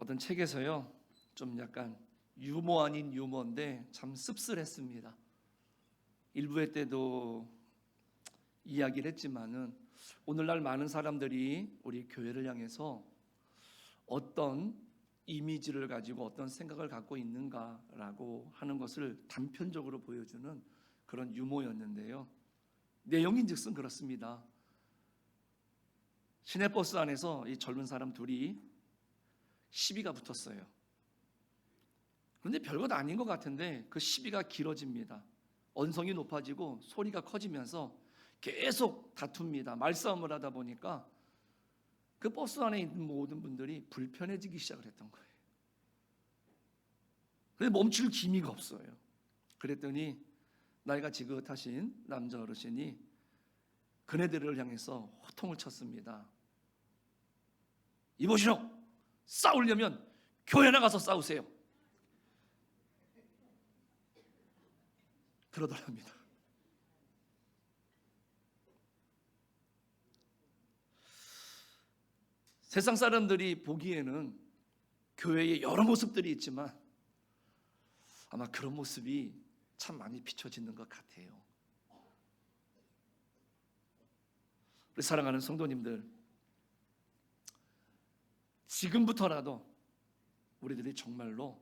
어떤 책에서요, 좀 약간 유머 아닌 유머인데 참 씁쓸했습니다. 일부회 때도 이야기를 했지만은 오늘날 많은 사람들이 우리 교회를 향해서 어떤 이미지를 가지고 어떤 생각을 갖고 있는가라고 하는 것을 단편적으로 보여주는 그런 유머였는데요. 내용인즉슨 그렇습니다. 시내버스 안에서 이 젊은 사람 둘이 시비가 붙었어요. 그런데 별것 아닌 것 같은데 그 시비가 길어집니다. 언성이 높아지고 소리가 커지면서 계속 다툽니다. 말싸움을 하다 보니까 그 버스 안에 있는 모든 분들이 불편해지기 시작을 했던 거예요. 근데 멈출 기미가 없어요. 그랬더니 나이가 지긋하신 남자 어르신이 그네들을 향해서 호통을 쳤습니다. 이보시오, 싸우려면 교회 나가서 싸우세요. 그러더랍니다. 세상 사람들이 보기에는 교회에 여러 모습들이 있지만 아마 그런 모습이 참 많이 비춰지는 것 같아요. 우리 사랑하는 성도님들, 지금부터라도 우리들이 정말로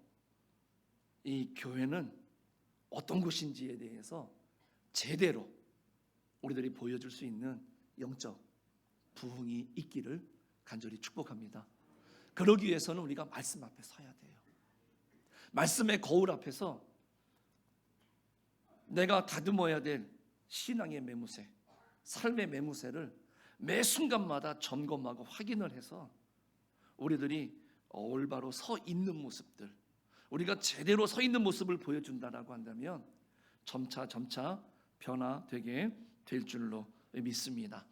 이 교회는 어떤 곳인지에 대해서 제대로 우리들이 보여줄 수 있는 영적 부흥이 있기를 간절히 축복합니다. 그러기 위해서는 우리가 말씀 앞에 서야 돼요. 말씀의 거울 앞에서 내가 다듬어야 될 신앙의 매무새, 삶의 매무새를 매 순간마다 점검하고 확인을 해서 우리들이 올바로 서 있는 모습들, 우리가 제대로 서 있는 모습을 보여준다라고 한다면 점차 변화되게 될 줄로 믿습니다.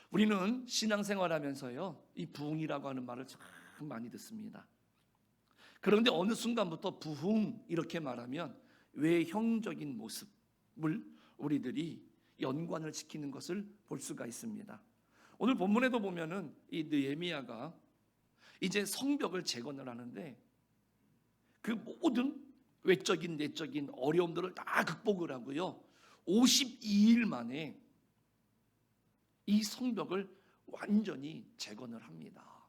우리는 신앙생활하면서요, 이 부흥이라고 하는 말을 참 많이 듣습니다. 그런데 어느 순간부터 부흥 이렇게 말하면 외형적인 모습을 우리들이 연관을 시키는 것을 볼 수가 있습니다. 오늘 본문에도 보면은 이 느헤미야가 이제 성벽을 재건을 하는데 그 모든 외적인 내적인 어려움들을 다 극복을 하고요, 52일 만에 이 성벽을 완전히 재건을 합니다.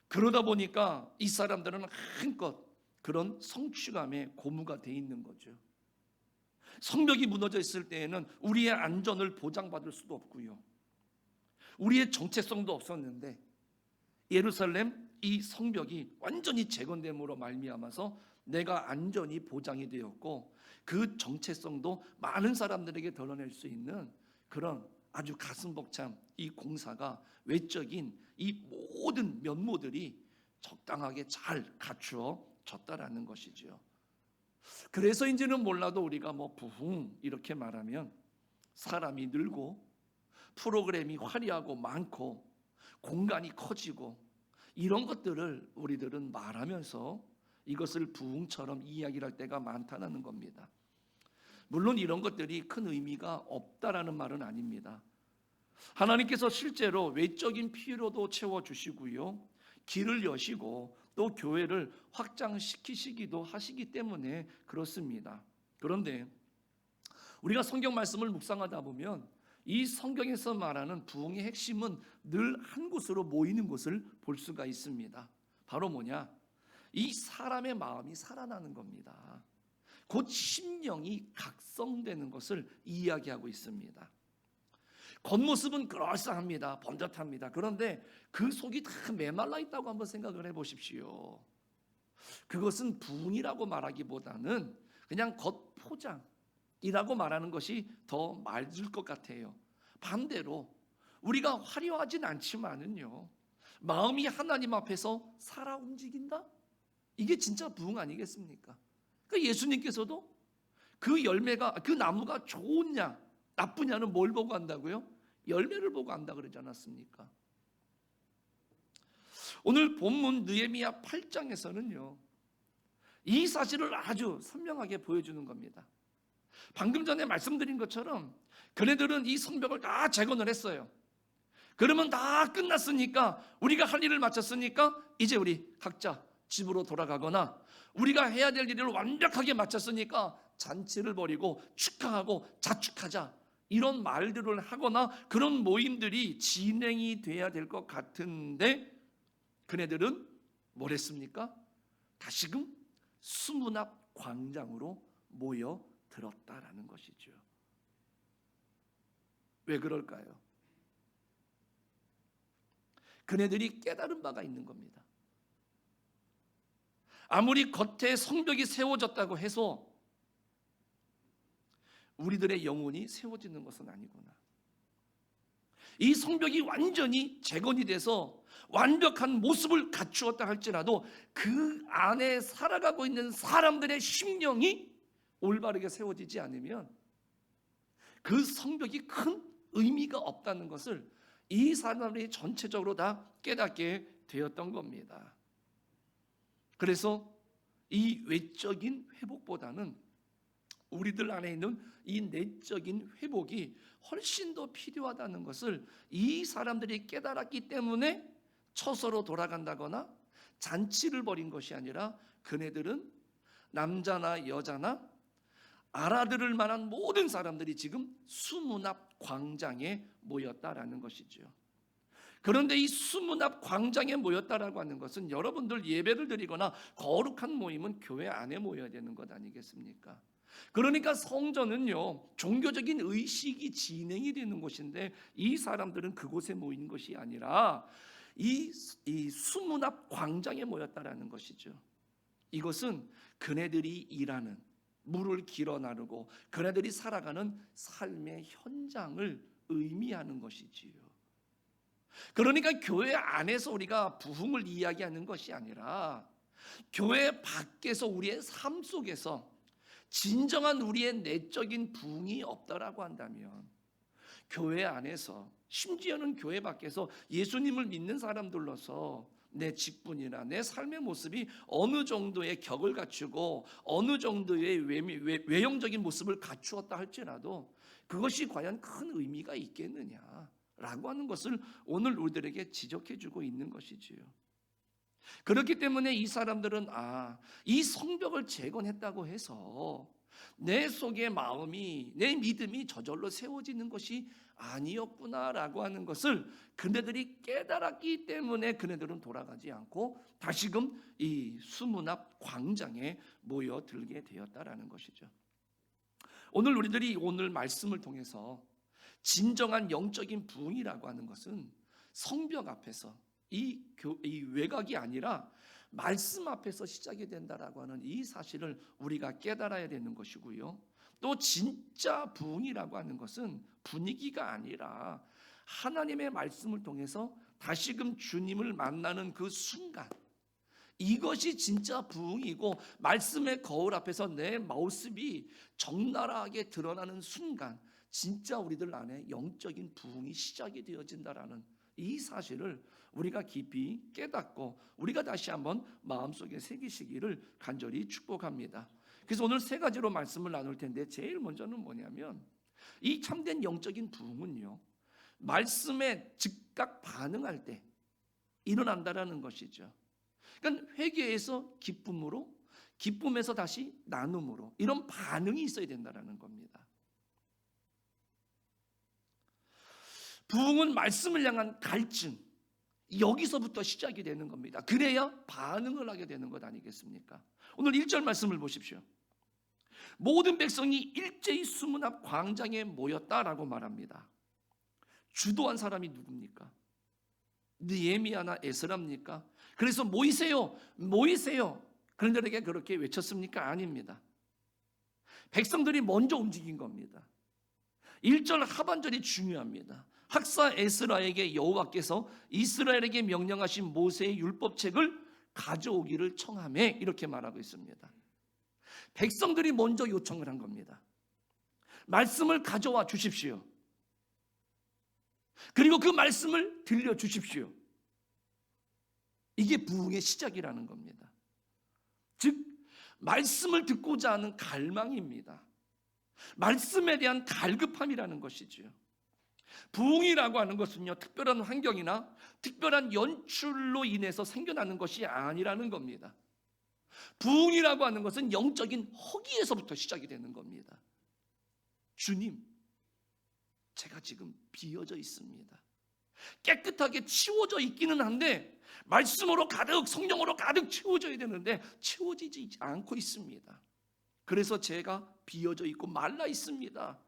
그러다 보니까 이 사람들은 한껏 그런 성취감에 고무가 돼 있는 거죠. 성벽이 무너져 있을 때에는 우리의 안전을 보장받을 수도 없고요, 우리의 정체성도 없었는데 예루살렘 이 성벽이 완전히 재건됨으로 말미암아서 내가 안전이 보장이 되었고 그 정체성도 많은 사람들에게 드러낼 수 있는 그런 아주 가슴 벅찬 이 공사가 외적인 이 모든 면모들이 적당하게 잘 갖추어졌다라는 것이죠. 그래서인지는 몰라도 우리가 뭐 부흥 이렇게 말하면 사람이 늘고 프로그램이 화려하고 많고 공간이 커지고 이런 것들을 우리들은 말하면서 이것을 부흥처럼 이야기를 할 때가 많다는 겁니다. 물론 이런 것들이 큰 의미가 없다라는 말은 아닙니다. 하나님께서 실제로 외적인 필요도 채워주시고요, 길을 여시고 또 교회를 확장시키시기도 하시기 때문에 그렇습니다. 그런데 우리가 성경 말씀을 묵상하다 보면 이 성경에서 말하는 부흥의 핵심은 늘 한 곳으로 모이는 것을 볼 수가 있습니다. 바로 뭐냐? 이 사람의 마음이 살아나는 겁니다. 곧 심령이 각성되는 것을 이야기하고 있습니다. 겉모습은 그럴싸합니다. 번듯합니다. 그런데 그 속이 다 메말라 있다고 한번 생각을 해보십시오. 그것은 부흥이라고 말하기보다는 그냥 겉포장이라고 말하는 것이 더 맞을 것 같아요. 반대로 우리가 화려하진 않지만은요, 마음이 하나님 앞에서 살아 움직인다? 이게 진짜 부흥 아니겠습니까? 그러니까 예수님께서도 그 열매가, 그 나무가 좋으냐 나쁘냐는 뭘 보고 한다고요? 열매를 보고 안다 그러지 않았습니까? 오늘 본문 느헤미야 8장에서는요 이 사실을 아주 선명하게 보여주는 겁니다. 방금 전에 말씀드린 것처럼 그네들은 이 성벽을 다 재건을 했어요. 그러면 다 끝났으니까, 우리가 할 일을 마쳤으니까 이제 우리 각자 집으로 돌아가거나, 우리가 해야 될 일을 완벽하게 마쳤으니까 잔치를 벌이고 축하하고 자축하자, 이런 말들을 하거나 그런 모임들이 진행이 돼야 될 것 같은데, 그네들은 뭘 했습니까? 다시금 수문 앞 광장으로 모여들었다라는 것이죠. 왜 그럴까요? 그네들이 깨달은 바가 있는 겁니다. 아무리 겉에 성벽이 세워졌다고 해서 우리들의 영혼이 세워지는 것은 아니구나. 이 성벽이 완전히 재건이 돼서 완벽한 모습을 갖추었다 할지라도 그 안에 살아가고 있는 사람들의 심령이 올바르게 세워지지 않으면 그 성벽이 큰 의미가 없다는 것을 이 사람들이 전체적으로 다 깨닫게 되었던 겁니다. 그래서 이 외적인 회복보다는 우리들 안에 있는 이 내적인 회복이 훨씬 더 필요하다는 것을 이 사람들이 깨달았기 때문에 처소로 돌아간다거나 잔치를 벌인 것이 아니라, 그네들은 남자나 여자나 알아들을 만한 모든 사람들이 지금 수문 앞 광장에 모였다라는 것이죠. 그런데 이 수문 앞 광장에 모였다라고 하는 것은, 여러분들 예배를 드리거나 거룩한 모임은 교회 안에 모여야 되는 것 아니겠습니까? 그러니까 성전은요, 종교적인 의식이 진행이 되는 곳인데, 이 사람들은 그곳에 모인 것이 아니라 이 수문 앞 광장에 모였다라는 것이죠. 이것은 그네들이 일하는, 물을 길어 나르고 그네들이 살아가는 삶의 현장을 의미하는 것이지요. 그러니까 교회 안에서 우리가 부흥을 이야기하는 것이 아니라, 교회 밖에서 우리의 삶 속에서 진정한 우리의 내적인 부흥이 없다라고 한다면, 교회 안에서, 심지어는 교회 밖에서 예수님을 믿는 사람들로서 내 직분이나 내 삶의 모습이 어느 정도의 격을 갖추고 어느 정도의 외형적인 모습을 갖추었다 할지라도 그것이 과연 큰 의미가 있겠느냐라고 하는 것을 오늘 우리들에게 지적해주고 있는 것이지요. 그렇기 때문에 이 사람들은 이 성벽을 재건했다고 해서 내 속의 마음이, 내 믿음이 저절로 세워지는 것이 아니었구나라고 하는 것을 그네들이 깨달았기 때문에 그네들은 돌아가지 않고 다시금 이 수문 앞 광장에 모여들게 되었다라는 것이죠. 오늘 우리들이 오늘 말씀을 통해서 진정한 영적인 부흥이라고 하는 것은 성벽 앞에서, 이 외곽이 아니라 말씀 앞에서 시작이 된다라고 하는 이 사실을 우리가 깨달아야 되는 것이고요. 또 진짜 부흥이라고 하는 것은 분위기가 아니라 하나님의 말씀을 통해서 다시금 주님을 만나는 그 순간, 이것이 진짜 부흥이고, 말씀의 거울 앞에서 내 모습이 적나라하게 드러나는 순간 진짜 우리들 안에 영적인 부흥이 시작이 되어진다라는 이 사실을 우리가 깊이 깨닫고 우리가 다시 한번 마음속에 새기시기를 간절히 축복합니다. 그래서 오늘 세 가지로 말씀을 나눌 텐데, 제일 먼저는 뭐냐면, 이 참된 영적인 부흥은요, 말씀에 즉각 반응할 때 일어난다라는 것이죠. 그러니까 회개에서 기쁨으로, 기쁨에서 다시 나눔으로, 이런 반응이 있어야 된다라는 겁니다. 부흥은 말씀을 향한 갈증, 여기서부터 시작이 되는 겁니다. 그래야 반응을 하게 되는 것 아니겠습니까? 오늘 1절 말씀을 보십시오. 모든 백성이 일제히 수문 앞 광장에 모였다라고 말합니다. 주도한 사람이 누굽니까? 느헤미야나 에스라입니까? 그래서 모이세요, 모이세요, 그들에게 그렇게 외쳤습니까? 아닙니다. 백성들이 먼저 움직인 겁니다. 1절 하반절이 중요합니다. 학사 에스라에게 여호와께서 이스라엘에게 명령하신 모세의 율법책을 가져오기를 청하매, 이렇게 말하고 있습니다. 백성들이 먼저 요청을 한 겁니다. 말씀을 가져와 주십시오. 그리고 그 말씀을 들려주십시오. 이게 부흥의 시작이라는 겁니다. 즉 말씀을 듣고자 하는 갈망입니다. 말씀에 대한 갈급함이라는 것이지요. 부흥이라고 하는 것은요, 특별한 환경이나 특별한 연출로 인해서 생겨나는 것이 아니라는 겁니다. 부흥이라고 하는 것은 영적인 허기에서부터 시작이 되는 겁니다. 주님, 제가 지금 비어져 있습니다. 깨끗하게 치워져 있기는 한데 말씀으로 가득, 성령으로 가득 채워져야 되는데 채워지지 않고 있습니다. 그래서 제가 비어져 있고 말라 있습니다.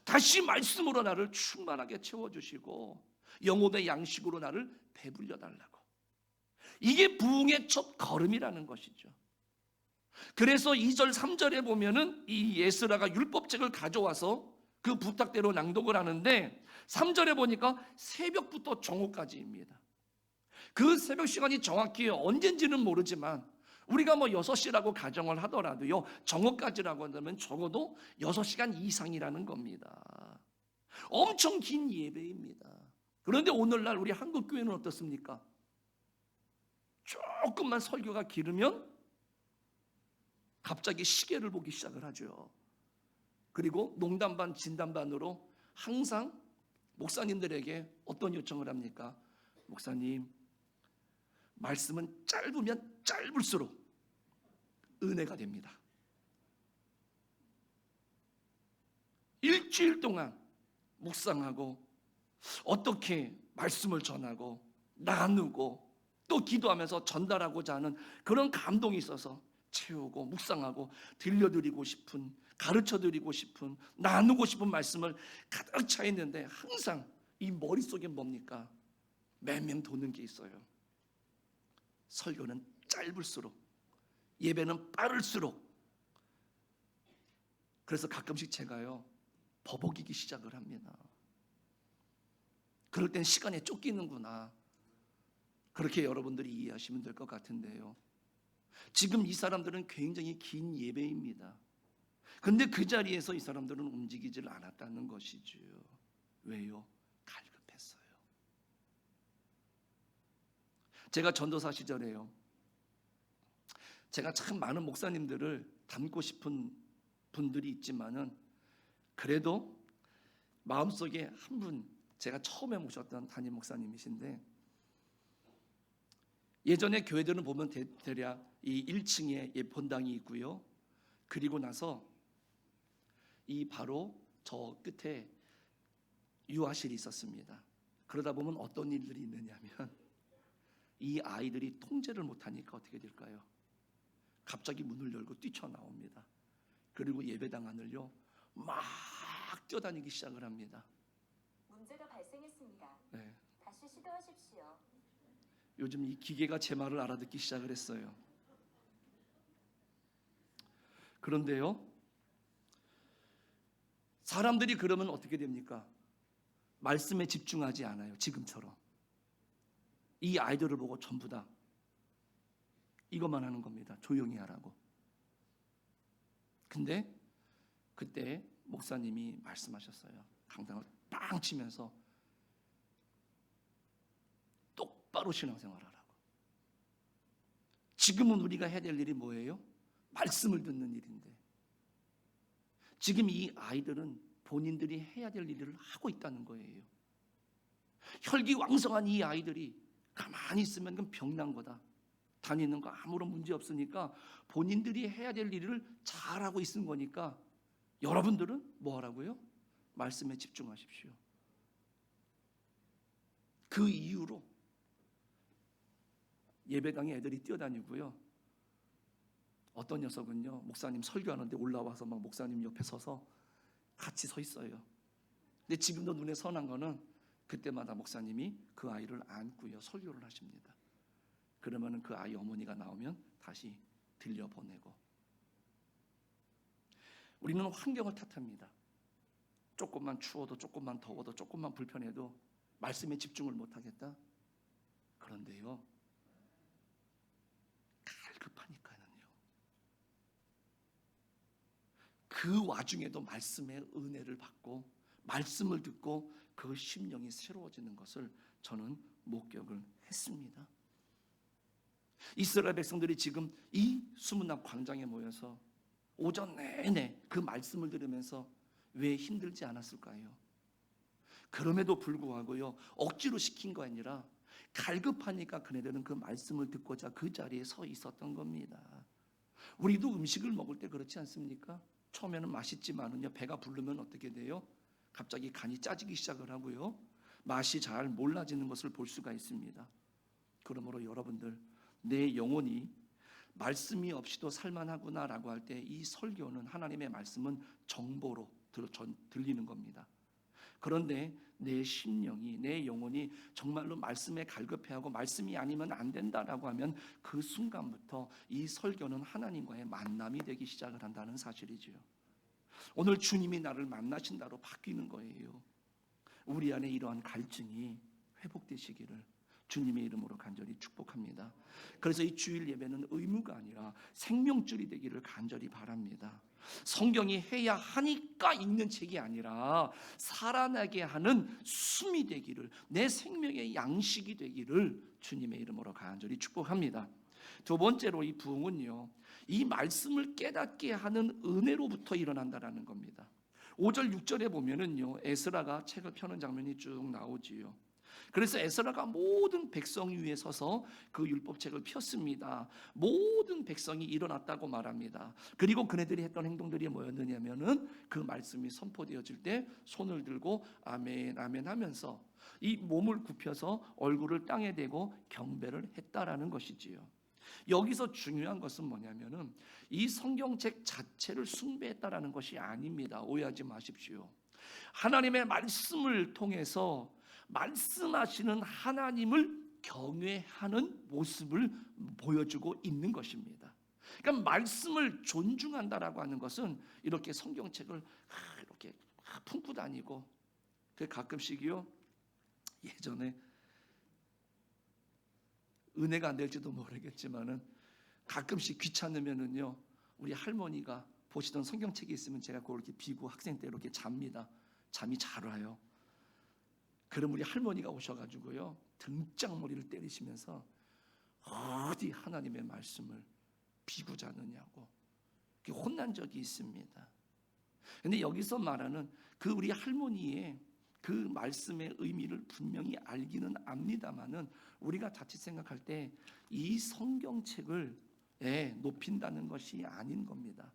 다시 말씀으로 나를 충만하게 채워주시고 영혼의 양식으로 나를 배불려 달라고. 이게 부흥의 첫 걸음이라는 것이죠. 그래서 2절 3절에 보면은 이 에스라가 율법책을 가져와서 그 부탁대로 낭독을 하는데 3절에 보니까 새벽부터 정오까지입니다. 그 새벽 시간이 정확히 언젠지는 모르지만 우리가 뭐 6시라고 가정을 하더라도요, 정오까지라고 한다면 적어도 6시간 이상이라는 겁니다. 엄청 긴 예배입니다. 그런데 오늘날 우리 한국 교회는 어떻습니까? 조금만 설교가 길으면 갑자기 시계를 보기 시작을 하죠. 그리고 농담 반 진담 반으로 항상 목사님들에게 어떤 요청을 합니까? 목사님, 말씀은 짧으면 짧을수록 은혜가 됩니다. 일주일 동안 묵상하고 어떻게 말씀을 전하고 나누고 또 기도하면서 전달하고자 하는 그런 감동이 있어서 채우고 묵상하고 들려드리고 싶은, 가르쳐드리고 싶은, 나누고 싶은 말씀을 가득 차 있는데 항상 이 머릿속에 뭡니까? 맴맴 도는 게 있어요. 설교는 짧을수록, 예배는 빠를수록. 그래서 가끔씩 제가요, 버벅이기 시작을 합니다. 그럴 땐 시간에 쫓기는구나. 그렇게 여러분들이 이해하시면 될 것 같은데요. 지금 이 사람들은 굉장히 긴 예배입니다. 근데 그 자리에서 이 사람들은 움직이질 않았다는 것이죠. 왜요? 갈급했어요. 제가 전도사 시절에요, 제가 참 많은 목사님들을 닮고 싶은 분들이 있지만은 그래도 마음속에 한 분, 제가 처음에 모셨던 담임 목사님이신데, 예전에 교회들은 보면 대략 이 1층에 본당이 있고요. 그리고 나서 이 바로 저 끝에 유아실이 있었습니다. 그러다 보면 어떤 일들이 있느냐면 이 아이들이 통제를 못하니까 어떻게 될까요? 갑자기 문을 열고 뛰쳐나옵니다. 그리고 예배당 안을요 막 뛰어다니기 시작을 합니다. 문제가 발생했습니다. 네. 다시 시도하십시오. 요즘 이 기계가 제 말을 알아듣기 시작을 했어요. 그런데요, 사람들이 그러면 어떻게 됩니까? 말씀에 집중하지 않아요. 지금처럼 이 아이들을 보고 전부 다 이것만 하는 겁니다. 조용히 하라고. 근데 그때 목사님이 말씀하셨어요. 강당을 빵 치면서 똑바로 신앙생활하라고. 지금은 우리가 해야 될 일이 뭐예요? 말씀을 듣는 일인데 지금 이 아이들은 본인들이 해야 될 일을 하고 있다는 거예요. 혈기왕성한 이 아이들이 가만히 있으면 그건 병난 거다. 다니는 거 아무런 문제 없으니까 본인들이 해야 될 일을 잘하고 있는 거니까 여러분들은 뭐 하라고요? 말씀에 집중하십시오. 그 이유로 예배당에 애들이 뛰어다니고요. 어떤 녀석은요, 목사님 설교하는데 올라와서 막 목사님 옆에 서서 같이 서 있어요. 근데 지금도 눈에 선한 거는 그때마다 목사님이 그 아이를 안고요 설교를 하십니다. 그러면은 그 아이 어머니가 나오면 다시 들려보내고. 우리는 환경을 탓합니다. 조금만 추워도, 조금만 더워도, 조금만 불편해도 말씀에 집중을 못하겠다. 그런데요, 갈급하니까는요, 그 와중에도 말씀의 은혜를 받고 말씀을 듣고 그 심령이 새로워지는 것을 저는 목격을 했습니다. 이스라엘 백성들이 지금 이 수문납 광장에 모여서 오전 내내 그 말씀을 들으면서 왜 힘들지 않았을까요? 그럼에도 불구하고요, 억지로 시킨 거 아니라 갈급하니까 그네들은 그 말씀을 듣고자 그 자리에 서 있었던 겁니다. 우리도 음식을 먹을 때 그렇지 않습니까? 처음에는 맛있지만은요, 배가 부르면 어떻게 돼요? 갑자기 간이 짜지기 시작을 하고요, 맛이 잘 몰라지는 것을 볼 수가 있습니다. 그러므로 여러분들, 내 영혼이 말씀이 없이도 살만하구나라고 할 때 이 설교는, 하나님의 말씀은 정보로 들리는 겁니다. 그런데 내 심령이, 내 영혼이 정말로 말씀에 갈급해하고 말씀이 아니면 안 된다라고 하면 그 순간부터 이 설교는 하나님과의 만남이 되기 시작을 한다는 사실이지요. 오늘 주님이 나를 만나신다로 바뀌는 거예요. 우리 안에 이러한 갈증이 회복되시기를 주님의 이름으로 간절히 축복합니다. 그래서 이 주일 예배는 의무가 아니라 생명줄이 되기를 간절히 바랍니다. 성경이 해야 하니까 읽는 책이 아니라 살아나게 하는 숨이 되기를, 내 생명의 양식이 되기를 주님의 이름으로 간절히 축복합니다. 두 번째로, 이 부흥은요, 이 말씀을 깨닫게 하는 은혜로부터 일어난다라는 겁니다. 5절 6절에 보면은요, 에스라가 책을 펴는 장면이 쭉 나오지요. 그래서 에스라가 모든 백성 위에 서서 그 율법책을 폈습니다. 모든 백성이 일어났다고 말합니다. 그리고 그네들이 했던 행동들이 뭐였느냐면은 그 말씀이 선포되어질 때 손을 들고 아멘 아멘 하면서 이 몸을 굽혀서 얼굴을 땅에 대고 경배를 했다라는 것이지요. 여기서 중요한 것은 뭐냐면은 이 성경책 자체를 숭배했다라는 것이 아닙니다. 오해하지 마십시오. 하나님의 말씀을 통해서 말씀하시는 하나님을 경외하는 모습을 보여주고 있는 것입니다. 그러니까 말씀을 존중한다라고 하는 것은 이렇게 성경책을 이렇게 품고 다니고, 가끔씩이요, 예전에 은혜가 안 될지도 모르겠지만은 가끔씩 귀찮으면은요, 우리 할머니가 보시던 성경책이 있으면 제가 그걸 이렇게 비고 학생 때 이렇게 잡니다. 잠이 잘 와요. 그럼 우리 할머니가 오셔가지고요, 등짝머리를 때리시면서 어디 하나님의 말씀을 비고 자느냐고 혼난 적이 있습니다. 근데 여기서 말하는 그 우리 할머니의 그 말씀의 의미를 분명히 알기는 압니다만은 우리가 자칫 생각할 때 이 성경책을 높인다는 것이 아닌 겁니다.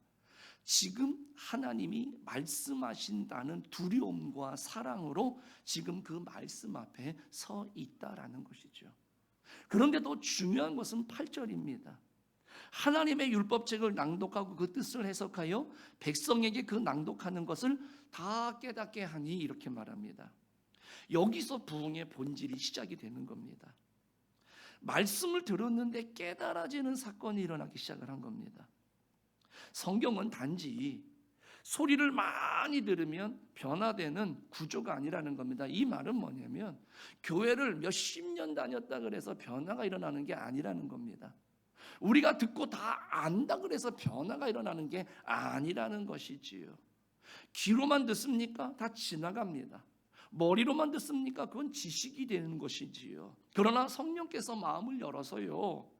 지금 하나님이 말씀하신다는 두려움과 사랑으로 지금 그 말씀 앞에 서 있다라는 것이죠. 그런데 더 중요한 것은 8절입니다. 하나님의 율법책을 낭독하고 그 뜻을 해석하여 백성에게 그 낭독하는 것을 다 깨닫게 하니, 이렇게 말합니다. 여기서 부흥의 본질이 시작이 되는 겁니다. 말씀을 들었는데 깨달아지는 사건이 일어나기 시작을 한 겁니다. 성경은 단지 소리를 많이 들으면 변화되는 구조가 아니라는 겁니다. 이 말은 뭐냐면 교회를 몇십 년 다녔다 그래서 변화가 일어나는 게 아니라는 겁니다. 우리가 듣고 다 안다 그래서 변화가 일어나는 게 아니라는 것이지요. 귀로만 듣습니까? 다 지나갑니다. 머리로만 듣습니까? 그건 지식이 되는 것이지요. 그러나 성령께서 마음을 열어서요,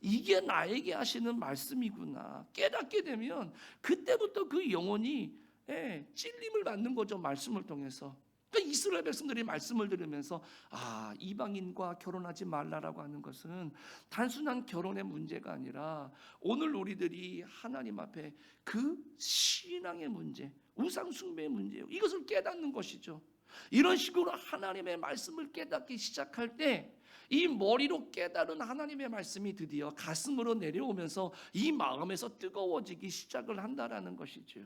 이게 나에게 하시는 말씀이구나 깨닫게 되면 그때부터 그 영혼이 찔림을 받는 거죠. 말씀을 통해서. 그러니까 이스라엘 백성들이 말씀을 들으면서 이방인과 결혼하지 말라라고 하는 것은 단순한 결혼의 문제가 아니라 오늘 우리들이 하나님 앞에 그 신앙의 문제, 우상 숭배의 문제예요. 이것을 깨닫는 것이죠. 이런 식으로 하나님의 말씀을 깨닫기 시작할 때 이 머리로 깨달은 하나님의 말씀이 드디어 가슴으로 내려오면서 이 마음에서 뜨거워지기 시작을 한다라는 것이죠.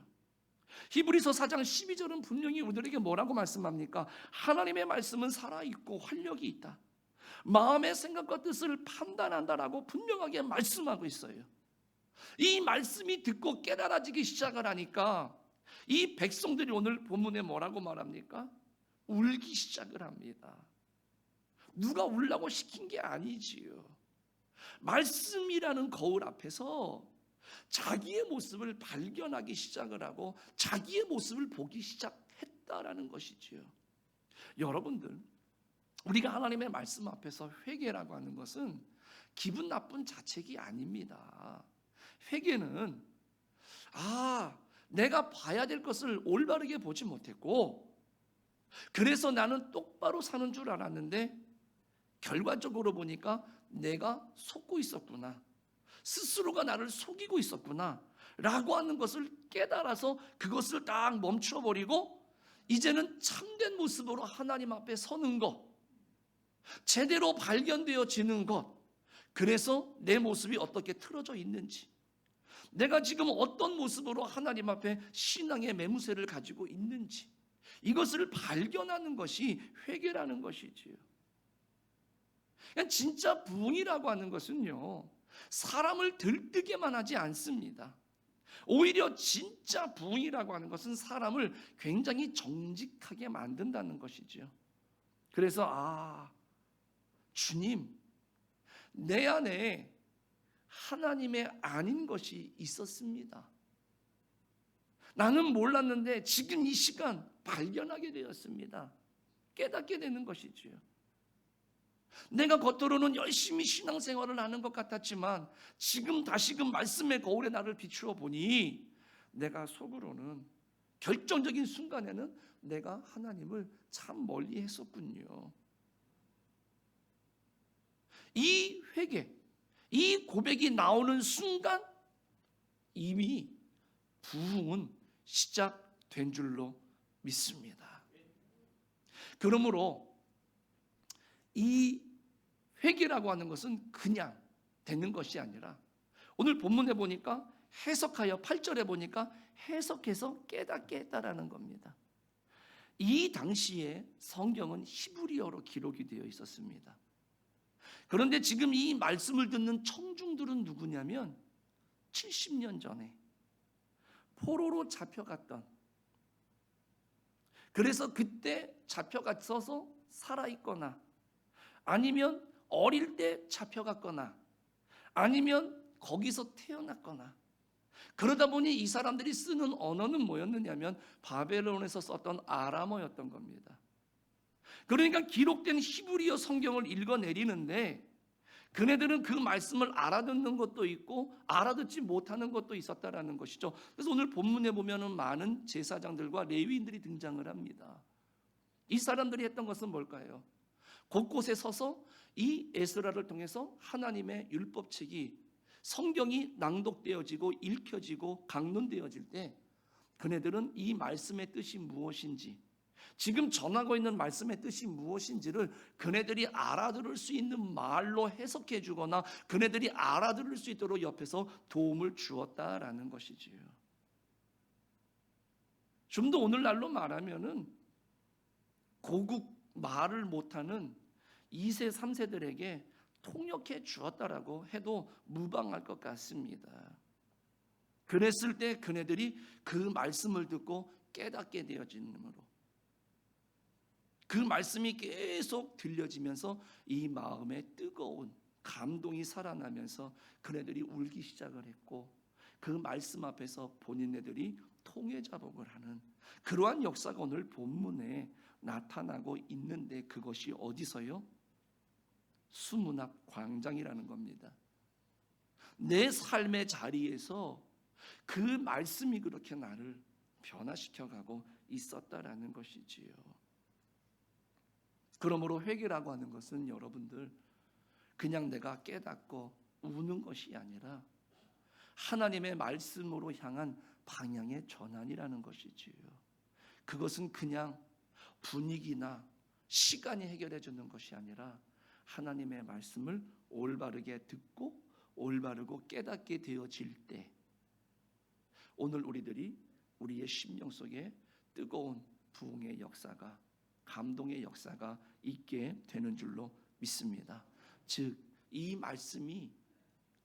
히브리서 4장 12절은 분명히 우리들에게 뭐라고 말씀합니까? 하나님의 말씀은 살아있고 활력이 있다. 마음의 생각과 뜻을 판단한다라고 분명하게 말씀하고 있어요. 이 말씀이 듣고 깨달아지기 시작을 하니까 이 백성들이 오늘 본문에 뭐라고 말합니까? 울기 시작을 합니다. 누가 울라고 시킨 게 아니지요. 말씀이라는 거울 앞에서 자기의 모습을 발견하기 시작을 하고 자기의 모습을 보기 시작했다라는 것이지요. 여러분들, 우리가 하나님의 말씀 앞에서 회개라고 하는 것은 기분 나쁜 자책이 아닙니다. 회개는 내가 봐야 될 것을 올바르게 보지 못했고 그래서 나는 똑바로 사는 줄 알았는데 결과적으로 보니까 내가 속고 있었구나. 스스로가 나를 속이고 있었구나 라고 하는 것을 깨달아서 그것을 딱 멈춰버리고 이제는 참된 모습으로 하나님 앞에 서는 것, 제대로 발견되어지는 것, 그래서 내 모습이 어떻게 틀어져 있는지, 내가 지금 어떤 모습으로 하나님 앞에 신앙의 매무새를 가지고 있는지, 이것을 발견하는 것이 회개라는 것이지요. 그러니까 진짜 부흥이라고 하는 것은요, 사람을 들뜨게만 하지 않습니다. 오히려 진짜 부흥이라고 하는 것은 사람을 굉장히 정직하게 만든다는 것이죠. 그래서 주님, 내 안에 하나님의 아닌 것이 있었습니다. 나는 몰랐는데 지금 이 시간 발견하게 되었습니다. 깨닫게 되는 것이지요. 내가 겉으로는 열심히 신앙생활을 하는 것 같았지만 지금 다시금 말씀의 거울에 나를 비추어 보니 내가 속으로는 결정적인 순간에는 내가 하나님을 참 멀리 했었군요. 이 회개, 이 고백이 나오는 순간 이미 부흥은 시작된 줄로 믿습니다. 그러므로 이 회개라고 하는 것은 그냥 되는 것이 아니라 오늘 본문에 보니까 해석하여 8절에 보니까 해석해서 깨닫게 했다라는 겁니다. 이 당시에 성경은 히브리어로 기록이 되어 있었습니다. 그런데 지금 이 말씀을 듣는 청중들은 누구냐면 70년 전에 포로로 잡혀갔던, 그래서 그때 잡혀갔어서 살아있거나 아니면 어릴 때 잡혀갔거나 아니면 거기서 태어났거나, 그러다 보니 이 사람들이 쓰는 언어는 뭐였느냐면 바벨론에서 썼던 아람어였던 겁니다. 그러니까 기록된 히브리어 성경을 읽어내리는데 그네들은 그 말씀을 알아듣는 것도 있고 알아듣지 못하는 것도 있었다라는 것이죠. 그래서 오늘 본문에 보면은 많은 제사장들과 레위인들이 등장을 합니다. 이 사람들이 했던 것은 뭘까요? 곳곳에 서서 이 에스라를 통해서 하나님의 율법책이, 성경이 낭독되어지고 읽혀지고 강론되어질 때 그네들은 이 말씀의 뜻이 무엇인지, 지금 전하고 있는 말씀의 뜻이 무엇인지를 그네들이 알아들을 수 있는 말로 해석해 주거나 그네들이 알아들을 수 있도록 옆에서 도움을 주었다라는 것이지요. 좀 더 오늘날로 말하면은 고국 말을 못하는 2세, 3세들에게 통역해 주었다라고 해도 무방할 것 같습니다. 그랬을 때 그네들이 그 말씀을 듣고 깨닫게 되어지므로 그 말씀이 계속 들려지면서 이 마음에 뜨거운 감동이 살아나면서 그네들이 울기 시작을 했고 그 말씀 앞에서 본인네들이 통회자복을 하는 그러한 역사가 오늘 본문에 나타나고 있는데 그것이 어디서요? 수문 앞 광장이라는 겁니다. 내 삶의 자리에서 그 말씀이 그렇게 나를 변화시켜가고 있었다라는 것이지요. 그러므로 회개라고 하는 것은 여러분들 그냥 내가 깨닫고 우는 것이 아니라 하나님의 말씀으로 향한 방향의 전환이라는 것이지요. 그것은 그냥 분위기나 시간이 해결해 주는 것이 아니라 하나님의 말씀을 올바르게 듣고 올바르고 깨닫게 되어질 때 오늘 우리들이 우리의 심령 속에 뜨거운 부흥의 역사가, 감동의 역사가 있게 되는 줄로 믿습니다. 즉, 이 말씀이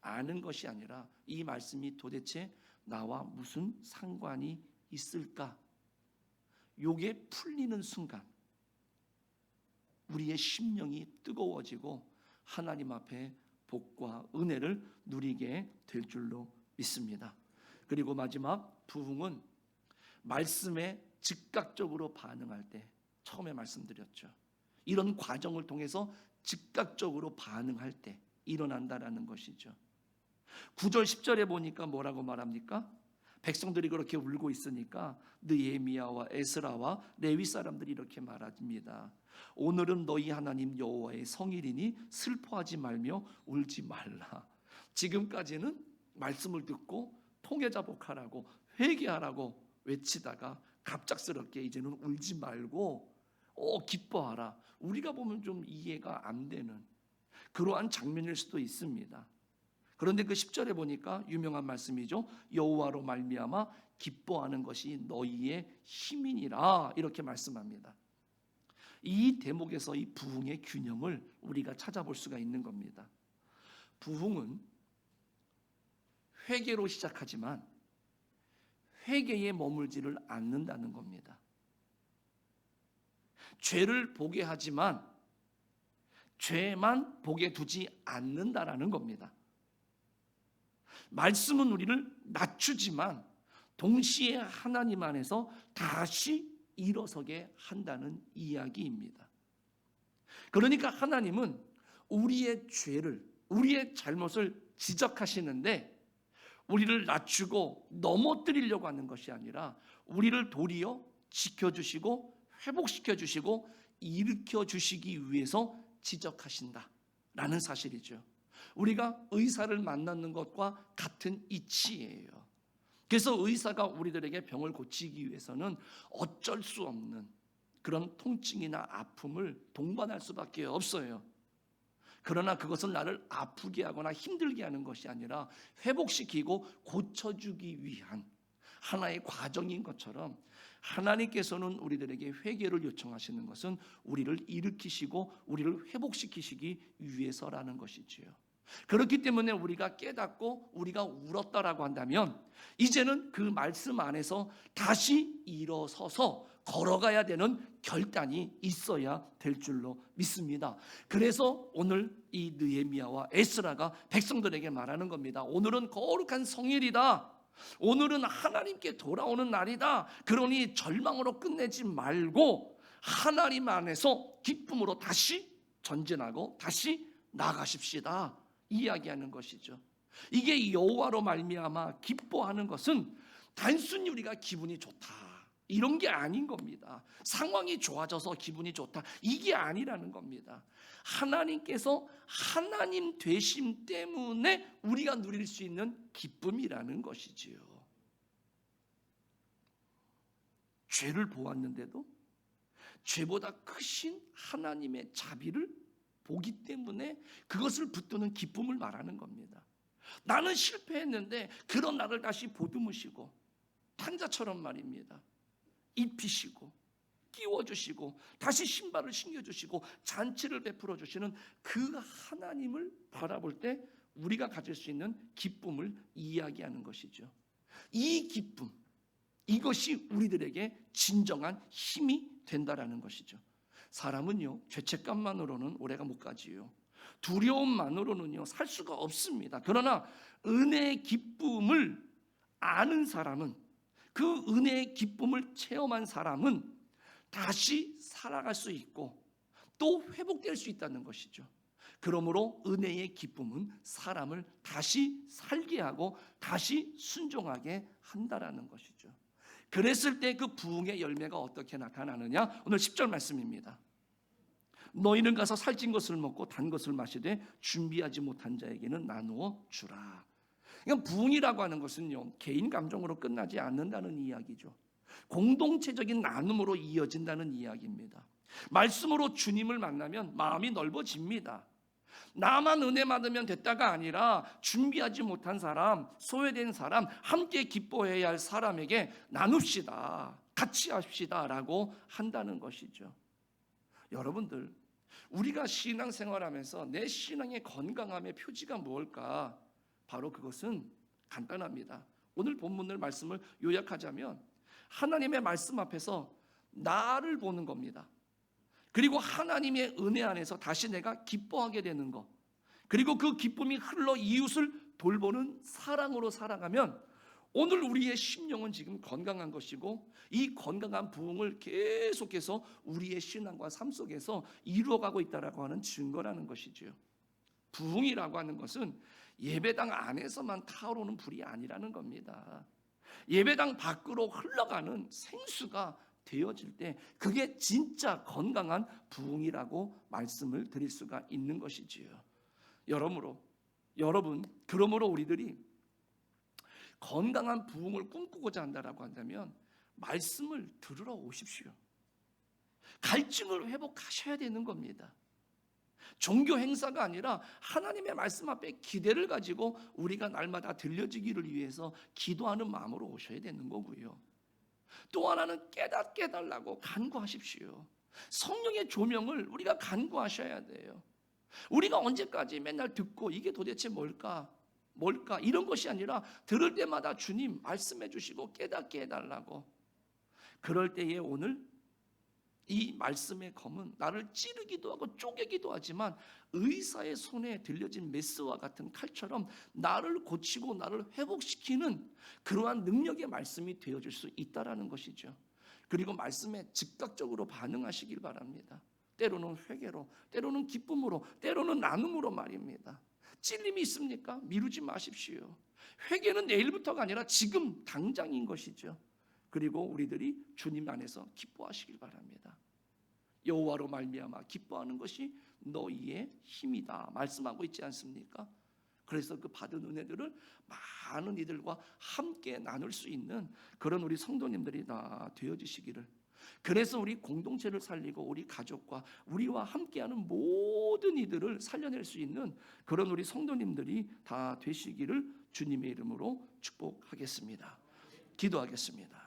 아는 것이 아니라 이 말씀이 도대체 나와 무슨 상관이 있을까? 요게 풀리는 순간 우리의 심령이 뜨거워지고 하나님 앞에 복과 은혜를 누리게 될 줄로 믿습니다. 그리고 마지막 부흥은 말씀에 즉각적으로 반응할 때, 처음에 말씀드렸죠. 이런 과정을 통해서 즉각적으로 반응할 때 일어난다라는 것이죠. 9절 10절에 보니까 뭐라고 말합니까? 백성들이 그렇게 울고 있으니까 느헤미야와 에스라와 레위 사람들이 이렇게 말합니다. 오늘은 너희 하나님 여호와의 성일이니 슬퍼하지 말며 울지 말라. 지금까지는 말씀을 듣고 통회자복하라고 회개하라고 외치다가 갑작스럽게 이제는 울지 말고 기뻐하라. 우리가 보면 좀 이해가 안 되는 그러한 장면일 수도 있습니다. 그런데 그 10절에 보니까 유명한 말씀이죠. 여호와로 말미암아 기뻐하는 것이 너희의 힘이니라 이렇게 말씀합니다. 이 대목에서 이 부흥의 균형을 우리가 찾아볼 수가 있는 겁니다. 부흥은 회개로 시작하지만 회개에 머물지를 않는다는 겁니다. 죄를 보게 하지만 죄만 보게 두지 않는다라는 겁니다. 말씀은 우리를 낮추지만 동시에 하나님 안에서 다시 일어서게 한다는 이야기입니다. 그러니까 하나님은 우리의 죄를, 우리의 잘못을 지적하시는데 우리를 낮추고 넘어뜨리려고 하는 것이 아니라 우리를 도리어 지켜주시고 회복시켜주시고 일으켜주시기 위해서 지적하신다라는 사실이죠. 우리가 의사를 만나는 것과 같은 이치예요. 그래서 의사가 우리들에게 병을 고치기 위해서는 어쩔 수 없는 그런 통증이나 아픔을 동반할 수밖에 없어요. 그러나 그것은 나를 아프게 하거나 힘들게 하는 것이 아니라 회복시키고 고쳐주기 위한 하나의 과정인 것처럼 하나님께서는 우리들에게 회개를 요청하시는 것은 우리를 일으키시고 우리를 회복시키시기 위해서라는 것이지요. 그렇기 때문에 우리가 깨닫고 우리가 울었다라고 한다면 이제는 그 말씀 안에서 다시 일어서서 걸어가야 되는 결단이 있어야 될 줄로 믿습니다. 그래서 오늘 이 느헤미야와 에스라가 백성들에게 말하는 겁니다. 오늘은 거룩한 성일이다. 오늘은 하나님께 돌아오는 날이다. 그러니 절망으로 끝내지 말고 하나님 안에서 기쁨으로 다시 전진하고 다시 나가십시다. 이야기하는 것이죠. 이게 여호와로 말미암아 기뻐하는 것은 단순히 우리가 기분이 좋다 이런 게 아닌 겁니다. 상황이 좋아져서 기분이 좋다 이게 아니라는 겁니다. 하나님께서 하나님 되심 때문에 우리가 누릴 수 있는 기쁨이라는 것이지요. 죄를 보았는데도 죄보다 크신 하나님의 자비를 보기 때문에 그것을 붙드는 기쁨을 말하는 겁니다. 나는 실패했는데 그런 나를 다시 보듬으시고 탕자처럼 말입니다. 입히시고 끼워주시고 다시 신발을 신겨주시고 잔치를 베풀어 주시는 그 하나님을 바라볼 때 우리가 가질 수 있는 기쁨을 이야기하는 것이죠. 이 기쁨, 이것이 우리들에게 진정한 힘이 된다라는 것이죠. 사람은요 죄책감만으로는 오래가 못 가지요. 두려움만으로는요 살 수가 없습니다. 그러나 은혜의 기쁨을 아는 사람은, 그 은혜의 기쁨을 체험한 사람은 다시 살아갈 수 있고 또 회복될 수 있다는 것이죠. 그러므로 은혜의 기쁨은 사람을 다시 살게 하고 다시 순종하게 한다라는 것이죠. 그랬을 때 그 부흥의 열매가 어떻게 나타나느냐? 오늘 10절 말씀입니다. 너희는 가서 살찐 것을 먹고 단 것을 마시되 준비하지 못한 자에게는 나누어 주라. 그러니까 부흥이라고 하는 것은요 개인 감정으로 끝나지 않는다는 이야기죠. 공동체적인 나눔으로 이어진다는 이야기입니다. 말씀으로 주님을 만나면 마음이 넓어집니다. 나만 은혜 받으면 됐다가 아니라 준비하지 못한 사람, 소외된 사람, 함께 기뻐해야 할 사람에게 나눕시다, 같이 합시다 라고 한다는 것이죠. 여러분들, 우리가 신앙생활하면서 내 신앙의 건강함의 표지가 무엇일까? 바로 그것은 간단합니다. 오늘 본문을 말씀을 요약하자면 하나님의 말씀 앞에서 나를 보는 겁니다. 그리고 하나님의 은혜 안에서 다시 내가 기뻐하게 되는 것, 그리고 그 기쁨이 흘러 이웃을 돌보는 사랑으로 살아가면 오늘 우리의 심령은 지금 건강한 것이고 이 건강한 부흥을 계속해서 우리의 신앙과 삶 속에서 이루어가고 있다라고 하는 증거라는 것이죠. 부흥이라고 하는 것은 예배당 안에서만 타오르는 불이 아니라는 겁니다. 예배당 밖으로 흘러가는 생수가 되어질 때 그게 진짜 건강한 부흥이라고 말씀을 드릴 수가 있는 것이지요. 여러분, 그러므로 우리들이 건강한 부흥을 꿈꾸고자 한다라고 한다면 말씀을 들으러 오십시오. 갈증을 회복하셔야 되는 겁니다. 종교 행사가 아니라 하나님의 말씀 앞에 기대를 가지고 우리가 날마다 들려지기를 위해서 기도하는 마음으로 오셔야 되는 거고요. 또 하나는 깨닫게 해달라고 간구하십시오. 성령의 조명을 우리가 간구하셔야 돼요. 우리가 언제까지 맨날 듣고 이게 도대체 뭘까 이런 것이 아니라 들을 때마다 주님 말씀해 주시고 깨닫게 해달라고. 그럴 때에 오늘 이 말씀의 검은 나를 찌르기도 하고 쪼개기도 하지만 의사의 손에 들려진 메스와 같은 칼처럼 나를 고치고 나를 회복시키는 그러한 능력의 말씀이 되어줄 수 있다라는 것이죠. 그리고 말씀에 즉각적으로 반응하시길 바랍니다. 때로는 회개로, 때로는 기쁨으로, 때로는 나눔으로 말입니다. 찔림이 있습니까? 미루지 마십시오. 회개는 내일부터가 아니라 지금 당장인 것이죠. 그리고 우리들이 주님 안에서 기뻐하시길 바랍니다. 여호와로 말미암아 기뻐하는 것이 너희의 힘이다 말씀하고 있지 않습니까? 그래서 그 받은 은혜들을 많은 이들과 함께 나눌 수 있는 그런 우리 성도님들이 다 되어지시기를, 그래서 우리 공동체를 살리고 우리 가족과 우리와 함께하는 모든 이들을 살려낼 수 있는 그런 우리 성도님들이 다 되시기를 주님의 이름으로 축복하겠습니다. 기도하겠습니다.